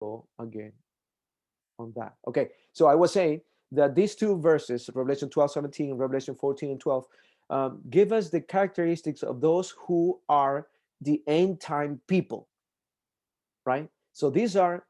go again on that. Okay, so I was saying that these two verses, Revelation 12:17 and Revelation 14 and 12, give us the characteristics of those who are the end time people, right? So these are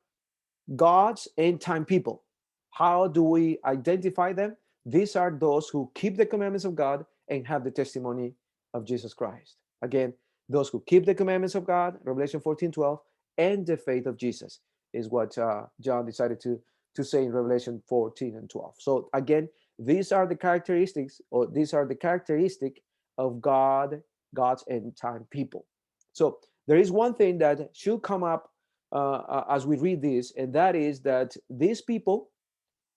God's end time people. How do we identify them? These are those who keep the commandments of God and have the testimony of Jesus Christ. Again, those who keep the commandments of God, Revelation 14:12, and the faith of Jesus is what John decided to say in Revelation 14 and 12. So again, these are the characteristics, or these are the characteristic of God's end time people. So there is one thing that should come up as we read this, and that is that these people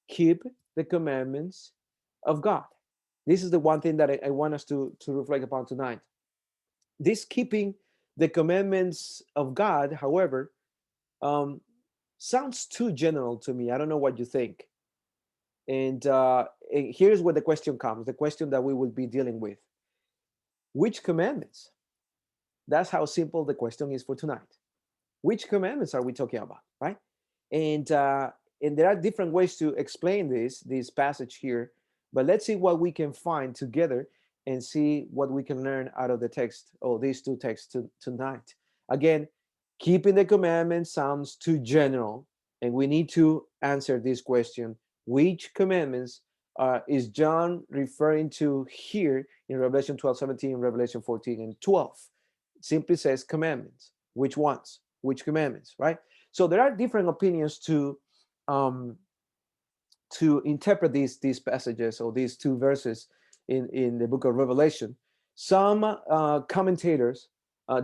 keep the commandments of God. This is the one thing that I want us to reflect upon tonight. This keeping the commandments of God, however, um, sounds too general to me. I don't know what you think. And here's where the question comes, the question that we will be dealing with. Which commandments? That's how simple the question is for tonight. Which commandments are we talking about, right? And uh, and there are different ways to explain this passage here, but let's see what we can find together and see what we can learn out of the text, or these two texts tonight. Again, keeping the commandments sounds too general, and we need to answer this question: which commandments is John referring to here in Revelation 12:17, Revelation 14 and 12? It simply says commandments. Which ones? Which commandments, right? So there are different opinions um, to interpret these passages, or these two verses in the book of Revelation. Some commentators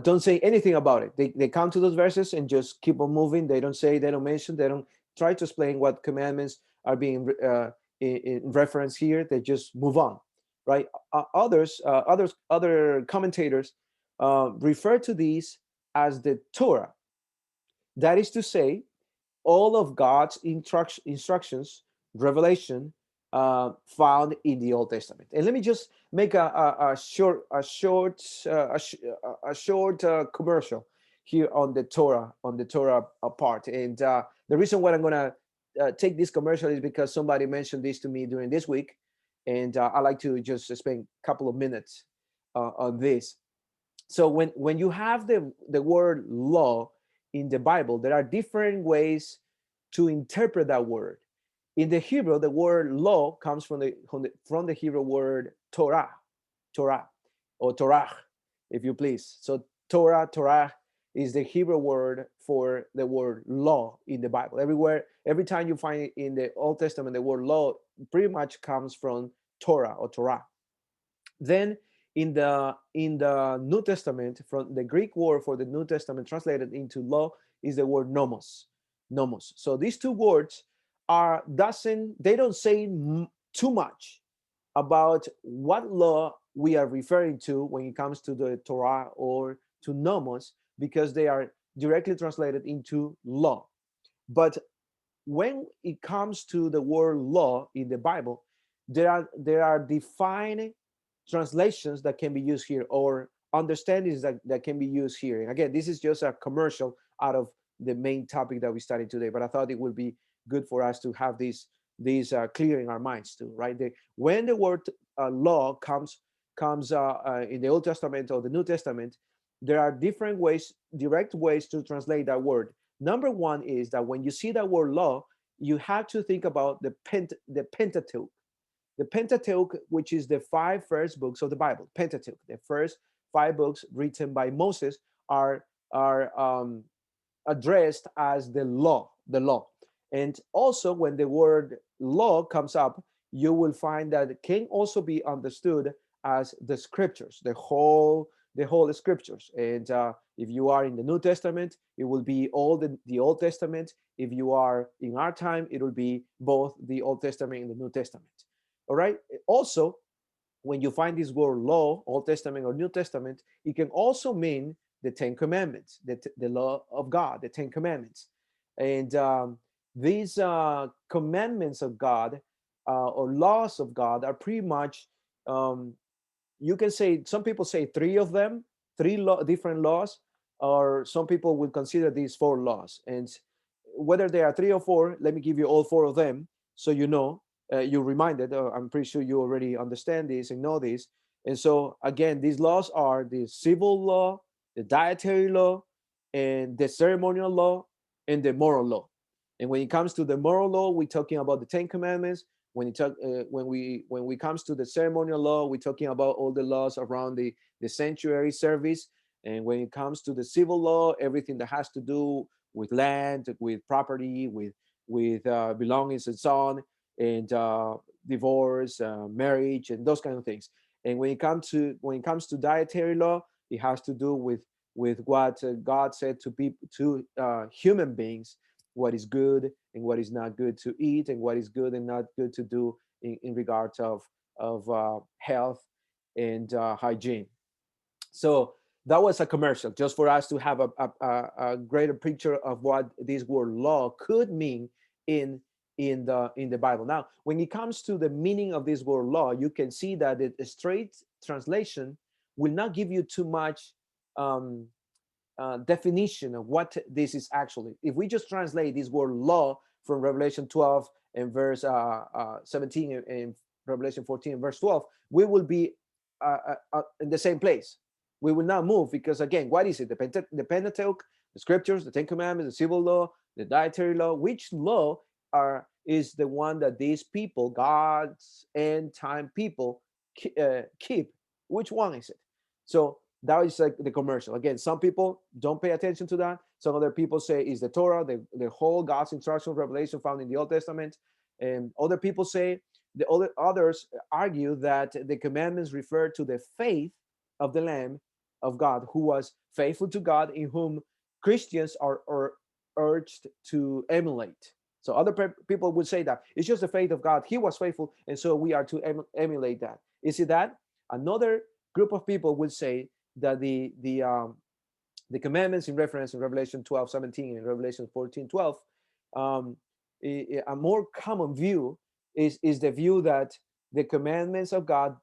don't say anything about it. They come to those verses and just keep on moving. They don't say, they don't mention, they don't try to explain what commandments are being in reference here. They just move on, right? Other commentators refer to these as the Torah. That is to say, all of God's instructions, revelation, found in the Old Testament. And let me just make a short commercial here on the Torah part. And the reason why I'm gonna take this commercial is because somebody mentioned this to me during this week, and I like to just spend a couple of minutes on this. So when you have the word law in the Bible, there are different ways to interpret that word. In the Hebrew, the word law comes from the Hebrew word Torah, or Torah, if you please. So Torah is the Hebrew word for the word law in the Bible. Everywhere, every time you find it in the Old Testament, the word law pretty much comes from Torah or Torah. Then in the New Testament, from the Greek word for the New Testament translated into law is the word nomos. So these two words they don't say too much about what law we are referring to when it comes to the Torah or to nomos, because they are directly translated into law. But when it comes to the word law in the Bible, there are defined translations that can be used here, or understandings that can be used here. And again, this is just a commercial out of the main topic that we studied today, but I thought it would be good for us to have these clear in our minds too, right? When the word law comes in the Old Testament or the New Testament, there are different ways, direct ways to translate that word. Number one is that when you see that word law, you have to think about the Pentateuch. The Pentateuch, which is the five first books of the Bible. Pentateuch, the first five books written by Moses, are addressed as the law. And also, when the word law comes up, you will find that it can also be understood as the scriptures, the whole scriptures. And if you are in the New Testament, it will be all the Old Testament. If you are in our time, it will be both the Old Testament and the New Testament. All right. Also, when you find this word law, Old Testament or New Testament, it can also mean the Ten Commandments, the law of God, the Ten Commandments. And these commandments of God, or laws of God, are pretty much, um, you can say, some people say three of them, different laws, or some people would consider these four laws. And whether there are three or four, let me give you all four of them so you know, you're reminded. I'm pretty sure you already understand this and know this. And so, again, these laws are the civil law, the dietary law, and the ceremonial law, and the moral law. And when it comes to the moral law, we're talking about the Ten Commandments. When we comes to the ceremonial law, we're talking about all the laws around the sanctuary service. And when it comes to the civil law, everything that has to do with land, with property, with belongings and so on, and divorce, marriage, and those kind of things. And when it comes to dietary law, it has to do with what God said to people, to human beings, what is good and what is not good to eat, and what is good and not good to do in regards of health and hygiene. So that was a commercial just for us to have a greater picture of what this word law could mean in in the Bible. Now, when it comes to the meaning of this word law, you can see that the straight translation will not give you too much um, definition of what this is actually. If we just translate this word law from Revelation 12 and verse 17 and Revelation 14 and verse 12, we will be in the same place. We will not move because, again, what is it? The Pentateuch, the scriptures, the Ten Commandments, the civil law, the dietary law. Which law is the one that these people, God's end time people, keep? Which one is it? So that is like the commercial. Again, some people don't pay attention to that. Some other people say is the Torah, the whole God's instruction, revelation found in the Old Testament. And other people say, others argue that the commandments refer to the faith of the Lamb of God, who was faithful to God, in whom Christians are urged to emulate. So other people would say that it's just the faith of God. He was faithful, and so we are to emulate that. Is it that? Another group of people would say that the commandments in reference in Revelation 12:17 and Revelation 14:12, um, a more common view is the view that the commandments of God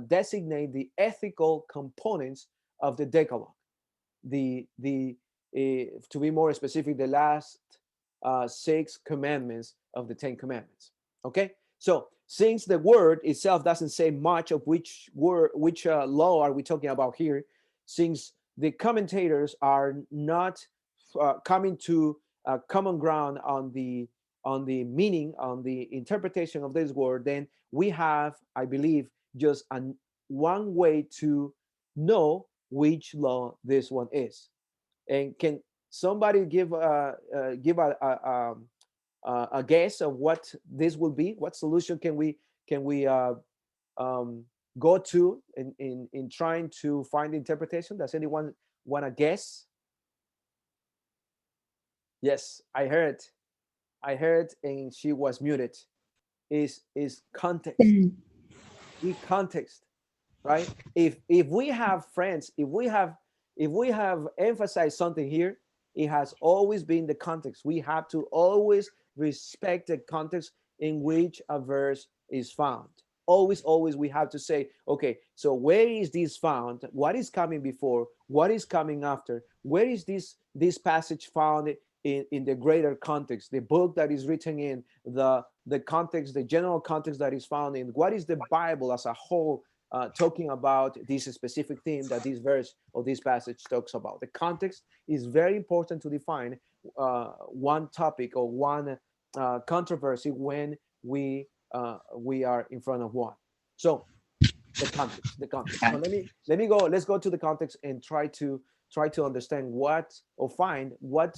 designate the ethical components of the Decalogue. To be more specific, the last six commandments of the Ten Commandments. Okay, so since the word itself doesn't say much of which law are we talking about here, since the commentators are not coming to common ground on the meaning, on the interpretation of this word, then we have, I believe, just one way to know which law this one is. And can somebody give a guess of what this will be? What solution can we um, go to in trying to find interpretation? Does anyone want to guess? Yes, I heard, and she was muted. Is context? Mm. The context, right? If we have friends, if we have emphasized something here, it has always been the context. We have to always respect the context in which a verse is found. Always we have to say, okay, so where is this found? What is coming before? What is coming after? Where is this passage found in the greater context, the book that is written in, the context, the general context that is found in? What is the Bible as a whole talking about this specific theme that this verse or this passage talks about? The context is very important to define one topic or one controversy when we are in front of one. So the context. So let me go. Let's go to the context and try to understand what, or find what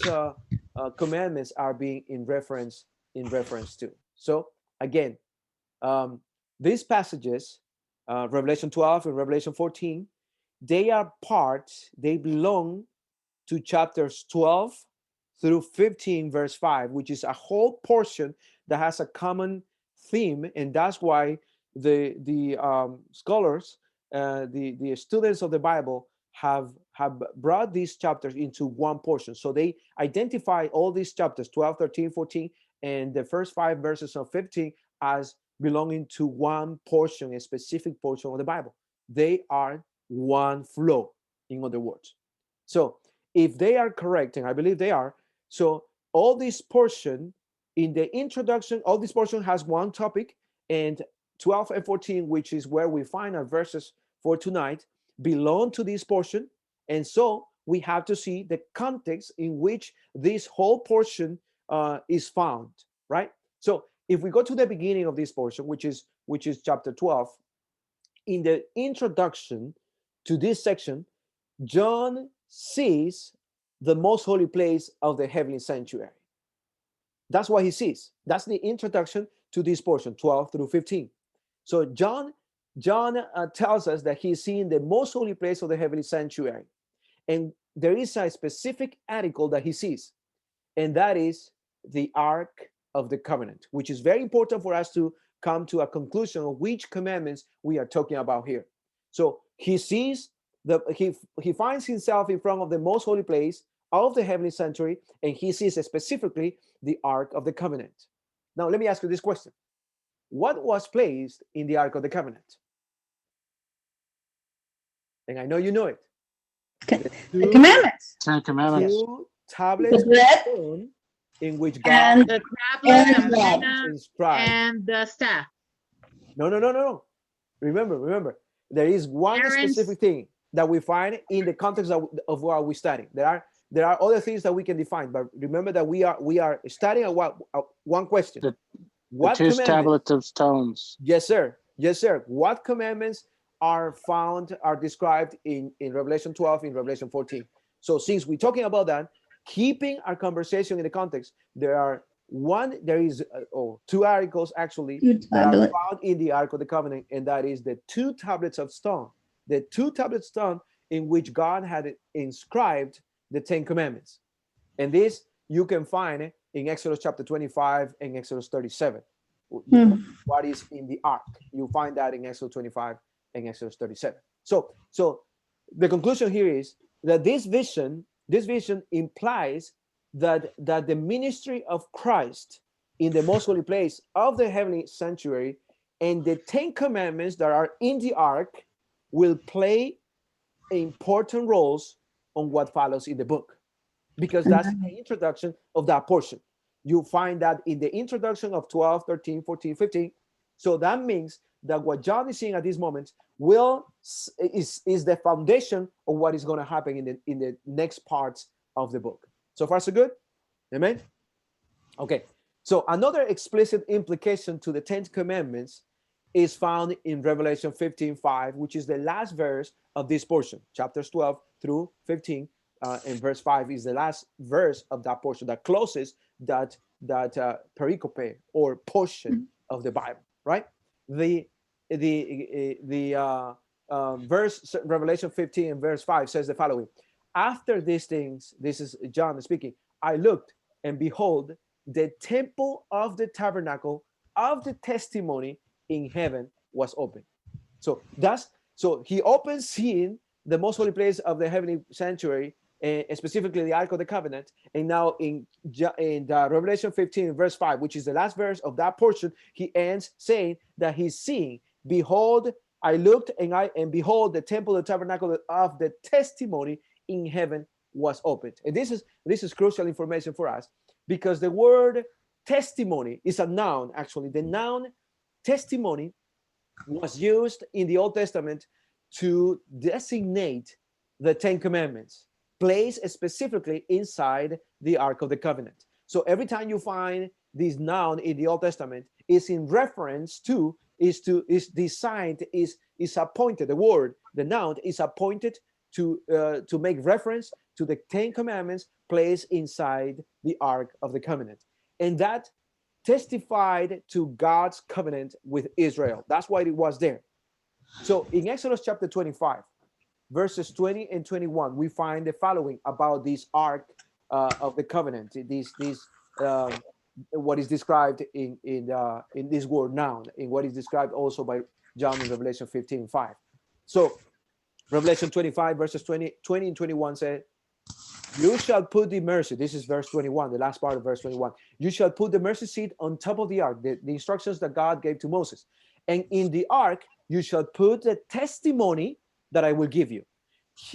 commandments are being in reference to. So again, um, these passages, Revelation 12 and Revelation 14, they belong to chapters 12 through 15, verse 5, which is a whole portion that has a common theme. And that's why the scholars, the students of the Bible, have brought these chapters into one portion. So they identify all these chapters, 12, 13, 14, and the first five verses of 15, as belonging to one portion, a specific portion of the Bible. They are one flow, in other words. So if they are correct, and I believe they are, so all this portion in the introduction, all this portion has one topic, and 12 and 14, which is where we find our verses for tonight, belong to this portion. And so we have to see the context in which this whole portion is found, right? So if we go to the beginning of this portion, which is chapter 12, in the introduction to this section, John sees the most holy place of the heavenly sanctuary. That's what he sees. That's the introduction to this portion, 12 through 15. So John tells us that he's seeing the most holy place of the heavenly sanctuary. And there is a specific article that he sees, and that is the Ark of the Covenant, which is very important for us to come to a conclusion of which commandments we are talking about here. So he sees he finds himself in front of the most holy place of the heavenly sanctuary, and he sees specifically the Ark of the Covenant. Now, let me ask you this question. What was placed in the Ark of the Covenant? And I know you know it. The commandments. 10 Commandments. 2 tablets The bread, of stone in which God and The tablet, And the the manna, inscribed. and the staff. No. Remember. There is one Aaron's- specific thing that we find in the context of what we study. There are other things that we can define, but remember that we are studying one question. The What 2 commandments? tablets of stones. Yes, sir. What commandments are described in Revelation 12, in Revelation 14? So since we're talking about that, keeping our conversation in the context, there is 2 articles actually that are found in the Ark of the Covenant, and that is the 2 tablets of stone. The 2 tablets of stone in which God had inscribed the 10 commandments. And this you can find in Exodus chapter 25 and Exodus 37. What is in the Ark? You find that in Exodus 25 and Exodus 37. So the conclusion here is that this vision implies that the ministry of Christ in the most holy place of the heavenly sanctuary and the 10 commandments that are in the Ark will play important roles on what follows in the book, because that's the introduction of that portion. You find that in the introduction of 12, 13, 14, 15. So that means that what John is seeing at this moment is the foundation of what is going to happen in the next parts of the book. So far, so good? Amen? Okay. So another explicit implication to the 10 commandments is found in Revelation 15:5, which is the last verse of this portion. Chapters 12 through 15, and verse 5 is the last verse of that portion that closes that pericope or portion of the Bible, right? The verse Revelation 15 and verse 5 says the following: after these things, this is John speaking, I looked, and behold, the temple of the tabernacle of the testimony in heaven was open. So he opens seeing the most holy place of the heavenly sanctuary, and specifically the Ark of the Covenant. And now in Revelation 15 verse 5, which is the last verse of that portion, he ends saying that he's seeing, behold, I looked, and behold, the temple, the tabernacle of the testimony in heaven was opened. And this is crucial information for us, because the word testimony is a noun. Actually, the noun testimony was used in the Old Testament to designate the 10 commandments, placed specifically inside the Ark of the Covenant. So every time you find this noun in the Old Testament, is in reference to, is designed, is appointed. The noun is appointed to make reference to the 10 commandments placed inside the Ark of the Covenant. And that testified to God's covenant with Israel. That's why it was there. So in Exodus chapter 25, verses 20 and 21, we find the following about this Ark of the Covenant. What is described in this word noun, in what is described also by John in Revelation 15:5. So Revelation 25 verses 20 and 21 said, you shall put the mercy, this is verse 21, the last part of verse 21. You shall put the mercy seat on top of the ark, the instructions that God gave to Moses. And in the ark, you shall put the testimony that I will give you.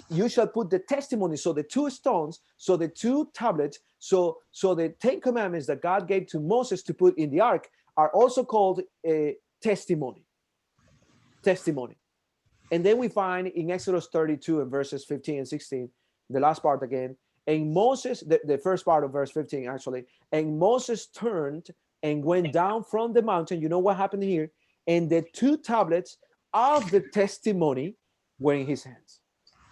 you shall put the testimony, so the two stones, so the two tablets, so the 10 commandments that God gave to Moses to put in the ark are also called a testimony. And then we find in Exodus 32 and verses 15 and 16, the last part again, and Moses, the first part of verse 15 actually, and Moses turned and went down from the mountain. You know what happened here? And the two tablets of the testimony were in his hands.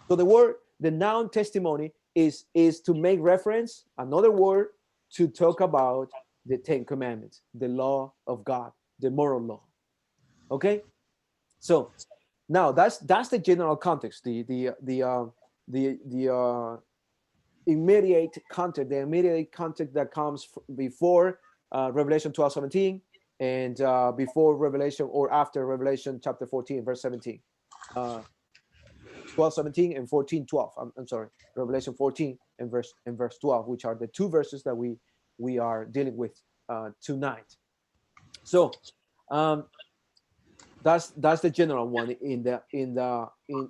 So the noun testimony is to make reference, another word to talk about the 10 commandments, the law of God, the moral law. Okay? So now that's the general context, the immediate context that comes before Revelation 12:17 and before Revelation or after Revelation chapter 14 verse 17. 12:17 and 14:12. I'm sorry, Revelation 14 and verse 12, which are the two verses that we are dealing with tonight. So that's the general one in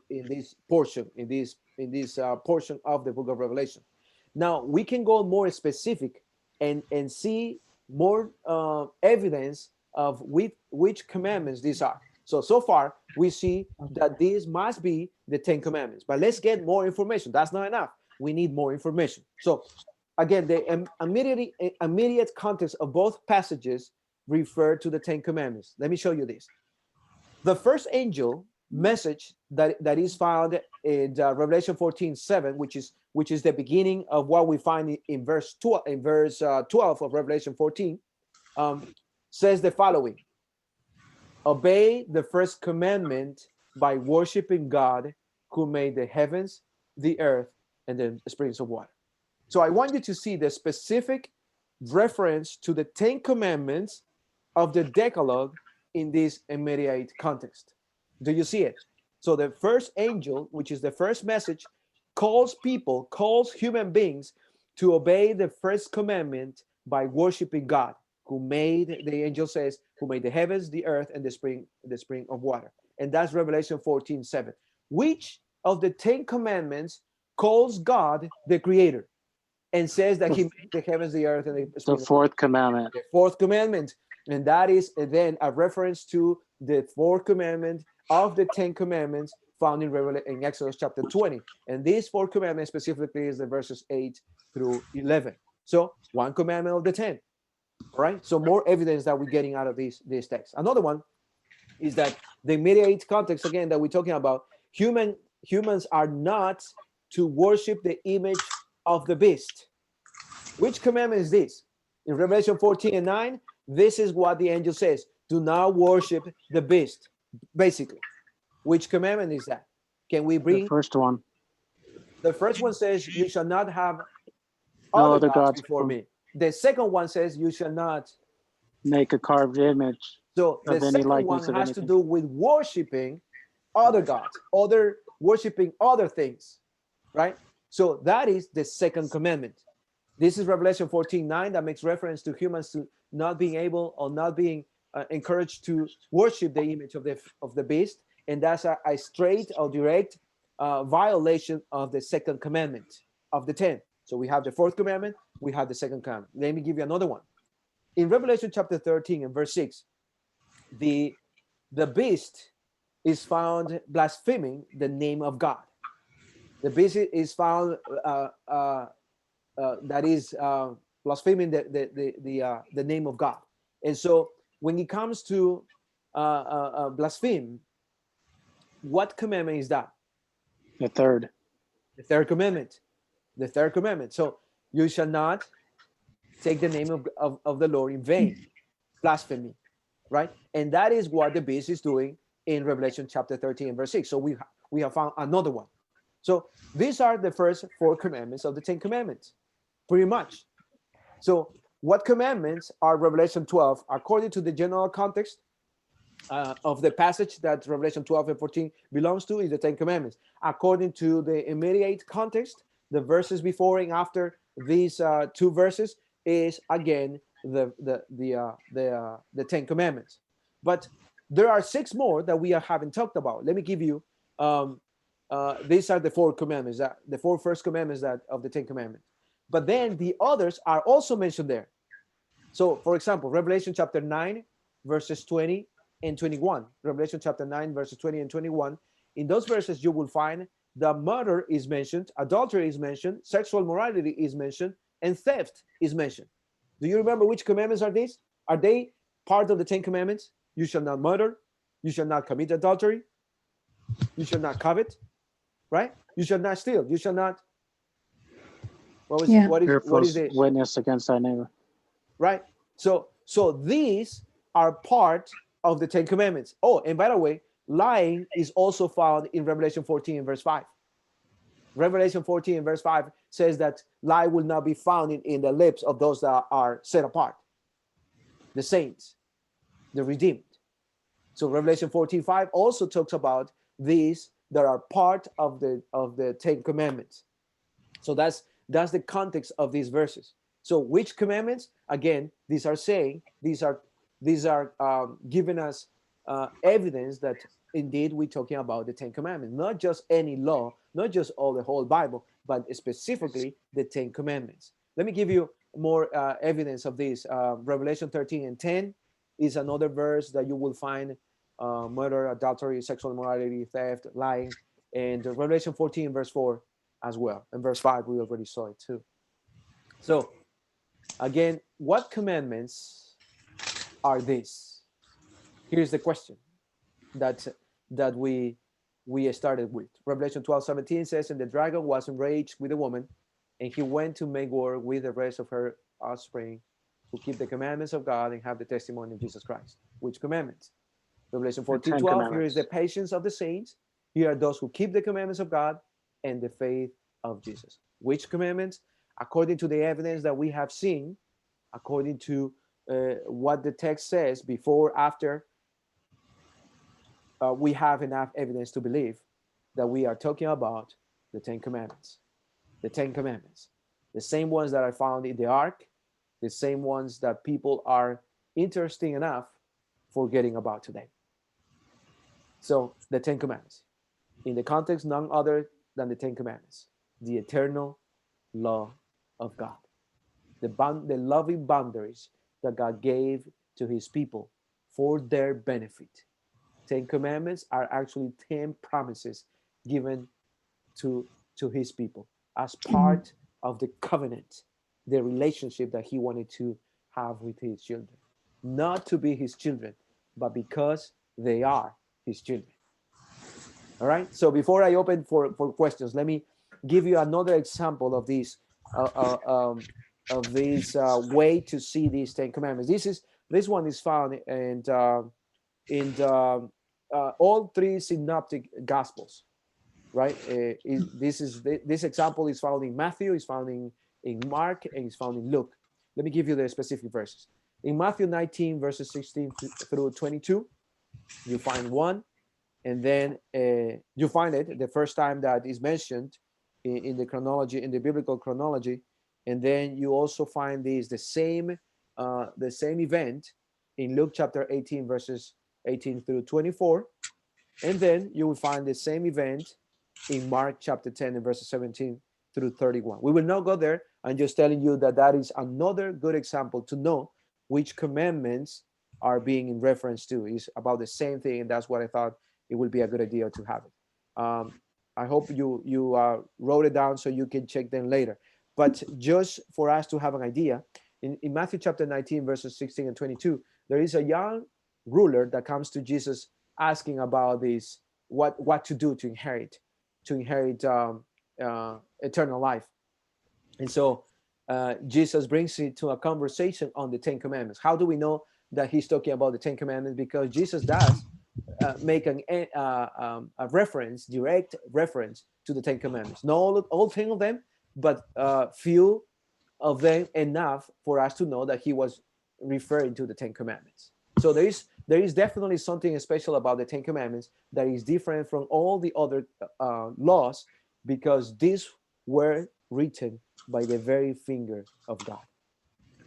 this portion portion of the book of Revelation. Now we can go more specific and see more evidence of which commandments these are. So far we see that these must be the 10 commandments, but let's get more information. That's not enough. We need more information. So again, the immediate context of both passages refer to the 10 commandments. Let me show you this. The first angel message that is found in Revelation 14:7, which is the beginning of what we find in verse 12 of Revelation 14, says the following: obey the first commandment by worshiping God who made the heavens, the earth, and the springs of water. So I want you to see the specific reference to the 10 commandments of the Decalogue in this immediate context. Do you see it? So the first angel, which is the first message, calls human beings to obey the first commandment by worshiping God, who made, the angel says, who made the heavens, the earth, and the spring of water. And that's Revelation 14:7. Which of the 10 commandments calls God the creator and says that he made the heavens, the earth, and the spring? The fourth commandment. The fourth commandment. And that is then a reference to the fourth commandment of the 10 commandments found in Exodus chapter 20. And this fourth commandment specifically is the verses 8 through 11. So one commandment of the 10. All right. So more evidence that we're getting out of these texts. Another one is that the immediate context, again, that we're talking about, humans are not to worship the image of the beast. Which commandment is this? In Revelation 14:9, this is what the angel says: do not worship the beast. Basically, which commandment is that? Can we bring The first one? The first one says, you shall not have No other other gods gods before me. The second one says, you shall not. make a carved image. So the Of any second one likeness of has to anything. do with worshiping other gods, worshiping other things, right? So that is the second commandment. This is Revelation 14:9 that makes reference to humans to not being able or not being encouraged to worship the image of the beast, and that's a straight or direct violation of the second commandment of the 10. So we have the fourth commandment, we have the second commandment. Let me give you another one. In Revelation chapter 13 and verse 6, the beast is found blaspheming the name of God. The beast is found that is blaspheming the name of God. And so when it comes to blaspheme, what commandment is that? The third. The third commandment. The third commandment. So you shall not take the name of the Lord in vain. Blasphemy, right? And that is what the beast is doing in Revelation chapter 13 and verse 6. So we have found another one. So these are the first four commandments of the 10 commandments, pretty much. So what commandments are Revelation 12 according to the general context of the passage that Revelation 12 and 14 belongs to is the 10 commandments. According to the immediate context, the verses before and after these two verses is again the 10 commandments. But there are six more that we haven't talked about. Let me give you these are the four commandments, that the four first commandments that of the Ten Commandments. But then the others are also mentioned there. So, for example, Revelation chapter 9, verses 20 and 21. Revelation chapter 9, verses 20 and 21. In those verses, you will find that murder is mentioned, adultery is mentioned, sexual morality is mentioned, and theft is mentioned. Do you remember which commandments are these? Are they part of the Ten Commandments? You shall not murder. You shall not commit adultery. You shall not covet. Right? You shall not steal. You shall not. What is the witness against thy neighbor. right? So these are part of the Ten Commandments. Oh, and by the way, lying is also found in Revelation 14 verse 5. Revelation 14 verse 5 says that lie will not be found in the lips of those that are set apart, the saints, the redeemed. So Revelation 14:5 also talks about these that are part of the Ten Commandments. So that's the context of these verses. So which commandments? Again, these are giving us evidence that indeed we're talking about the Ten Commandments, not just any law, not just the whole Bible, but specifically the Ten Commandments. Let me give you more evidence of this. Revelation 13:10 is another verse that you will find murder, adultery, sexual immorality, theft, lying, and Revelation 14 verse 4 as well. And verse 5, we already saw it too. So again, what commandments are these? Here's the question that we started with. Revelation 12:17 says, and the dragon was enraged with the woman, and he went to make war with the rest of her offspring who keep the commandments of God and have the testimony of Jesus Christ. Which commandments? Revelation 14:12, here is the patience of the saints. Here are those who keep the commandments of God and the faith of Jesus. Which commandments? According to the evidence that we have seen, according to what the text says, before, after, we have enough evidence to believe that we are talking about the Ten Commandments. The Ten Commandments. The same ones that are found in the Ark, the same ones that people are interesting enough forgetting about today. So the Ten Commandments. In the context, none other than the Ten Commandments. The eternal law of God. The loving boundaries that God gave to his people for their benefit. 10 commandments are actually 10 promises given to his people as part of the covenant, the relationship that he wanted to have with his children. Not to be his children, but because they are his children. All right. So before I open for questions, let me give you another example of this way to see these 10 commandments. This one is found in all three synoptic gospels, right? This example is found in Matthew, is found in Mark, and is found in Luke. Let me give you the specific verses. In Matthew 19 verses 16 through 22, you find one, and then you find it the first time that is mentioned in the chronology, in the biblical chronology, and then you also find the same event in Luke chapter 18 verses 18 through 24, and then you will find the same event in Mark chapter 10 and verses 17 through 31. We will not go there. I'm just telling you that is another good example to know which commandments are being in reference to. Is about the same thing, and that's what I thought it would be a good idea to have it. I hope you wrote it down so you can check them later. But just for us to have an idea, in Matthew chapter 19 verses 16 and 22, there is a young ruler that comes to Jesus asking about this, what to do to inherit eternal life. And so Jesus brings it to a conversation on the 10 commandments. How do we know that he's talking about the 10 commandments? Because Jesus does make a reference, direct reference to the 10 commandments. Not all 10 of them, but few of them enough for us to know that he was referring to the 10 commandments. So there is definitely something special about the 10 commandments that is different from all the other laws, because these were written by the very finger of God.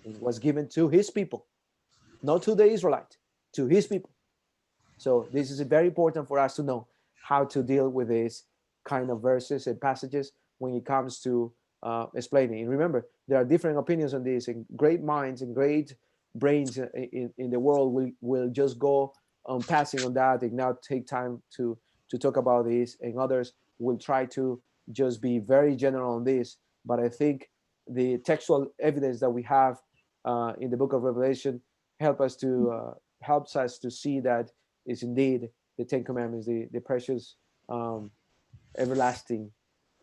It was given to his people, not to the Israelite, to his people. So this is very important for us to know how to deal with these kind of verses and passages when it comes to explaining. And remember, there are different opinions on this, and great minds and great brains in the world will just go on passing on that and not take time to talk about this, and others will try to just be very general on this. But I think the textual evidence that we have in the book of Revelation helps us to see that is indeed the Ten Commandments, the precious, everlasting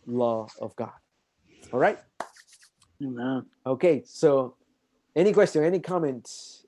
law of God. All right. Amen. Okay. So, any question, any comments?